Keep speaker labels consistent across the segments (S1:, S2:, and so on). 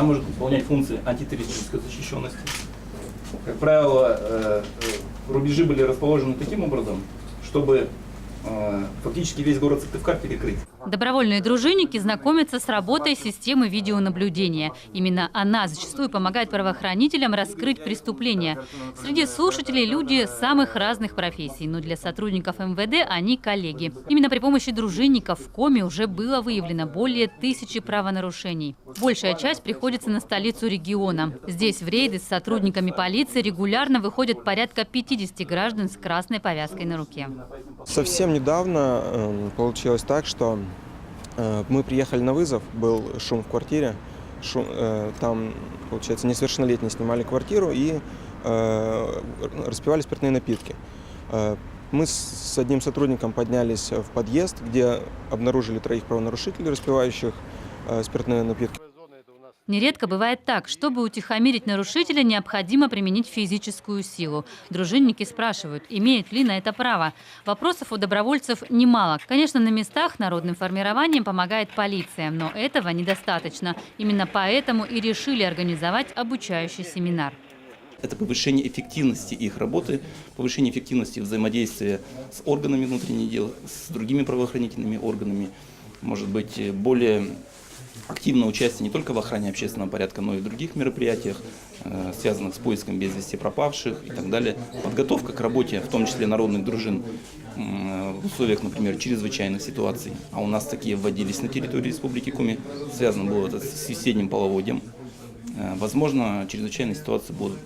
S1: может выполнять функции антитеррористической защищенности. Как правило, рубежи были расположены таким образом, чтобы фактически весь город Сыктывкар перекрыть.
S2: Добровольные дружинники знакомятся с работой системы видеонаблюдения. Именно она зачастую помогает правоохранителям раскрыть преступления. Среди слушателей люди самых разных профессий, но для сотрудников МВД они коллеги. Именно при помощи дружинников в Коми уже было выявлено более 1000 правонарушений. Большая часть приходится на столицу региона. Здесь в рейды с сотрудниками полиции регулярно выходят порядка 50 граждан с красной повязкой на руке.
S3: Совсем недавно получилось так, что мы приехали на вызов, был шум в квартире, там, получается, несовершеннолетние снимали квартиру и распивали спиртные напитки. Мы с одним сотрудником поднялись в подъезд, где обнаружили 3 правонарушителей, распивающих спиртные напитки.
S2: Нередко бывает так, чтобы утихомирить нарушителя, необходимо применить физическую силу. Дружинники спрашивают, имеют ли на это право. Вопросов у добровольцев немало. Конечно, на местах народным формированием помогает полиция, но этого недостаточно. Именно поэтому и решили организовать обучающий семинар.
S1: Это повышение эффективности их работы, повышение эффективности взаимодействия с органами внутренних дел, с другими правоохранительными органами, может быть, более активное участие не только в охране общественного порядка, но и в других мероприятиях, связанных с поиском без вести пропавших и так далее. Подготовка к работе, в том числе народных дружин, в условиях, например, чрезвычайных ситуаций. А у нас такие вводились на территории Республики Коми. Связано было это с весенним половодьем. Возможно, чрезвычайные ситуации будут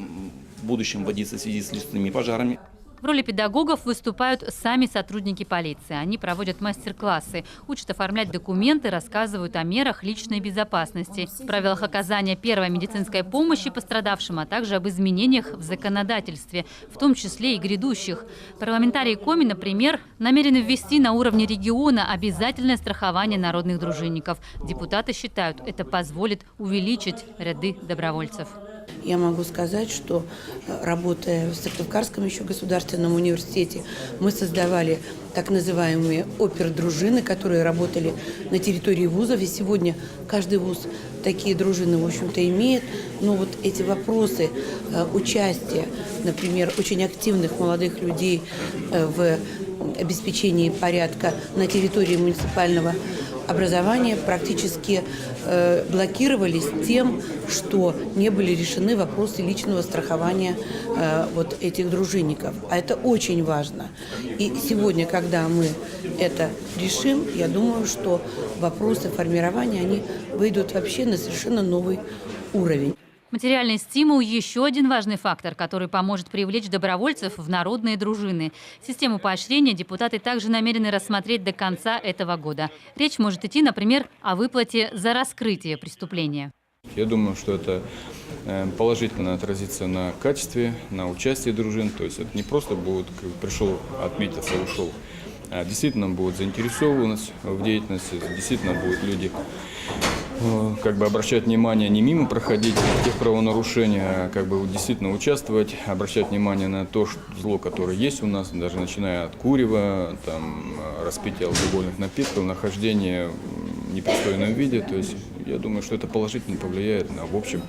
S1: в будущем вводиться в связи с лесными пожарами.
S2: В роли педагогов выступают сами сотрудники полиции. Они проводят мастер-классы, учат оформлять документы, рассказывают о мерах личной безопасности, правилах оказания первой медицинской помощи пострадавшим, а также об изменениях в законодательстве, в том числе и грядущих. Парламентарии Коми, например, намерены ввести на уровне региона обязательное страхование народных дружинников. Депутаты считают, это позволит увеличить ряды добровольцев.
S4: Я могу сказать, что, работая в Сыктывкарском еще государственном университете, мы создавали так называемые опердружины, которые работали на территории вузов. И сегодня каждый вуз такие дружины, в общем-то, имеет. Но вот эти вопросы участия, например, очень активных молодых людей в обеспечении порядка на территории муниципального образования практически блокировались тем, что не были решены вопросы личного страхования вот этих дружинников. А это очень важно. И сегодня, когда мы это решим, я думаю, что вопросы формирования, они выйдут вообще на совершенно новый уровень.
S2: Материальный стимул – еще один важный фактор, который поможет привлечь добровольцев в народные дружины. Систему поощрения депутаты также намерены рассмотреть до конца этого года. Речь может идти, например, о выплате за раскрытие преступления.
S5: Я думаю, что это положительно отразится на качестве, на участии дружин. То есть это не просто будет, пришел, отметился, ушел. А действительно будет заинтересованность в деятельности, действительно будут люди обращать внимание, не мимо проходить тех правонарушений, а действительно участвовать, обращать внимание на то зло, которое есть у нас, даже начиная от курева, распития алкогольных напитков, нахождения в непристойном виде. То есть я думаю, что это положительно повлияет на, в общем,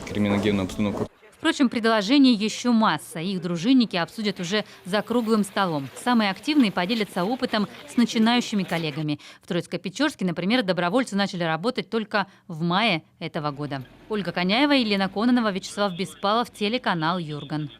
S5: криминогенную обстановку.
S2: Впрочем, предложений еще масса. Их дружинники обсудят уже за круглым столом. Самые активные поделятся опытом с начинающими коллегами. В Троицко-Печорске, например, добровольцы начали работать только в мае этого года. Ольга Коняева, Елена Кононова, Вячеслав Беспалов, телеканал Юрган.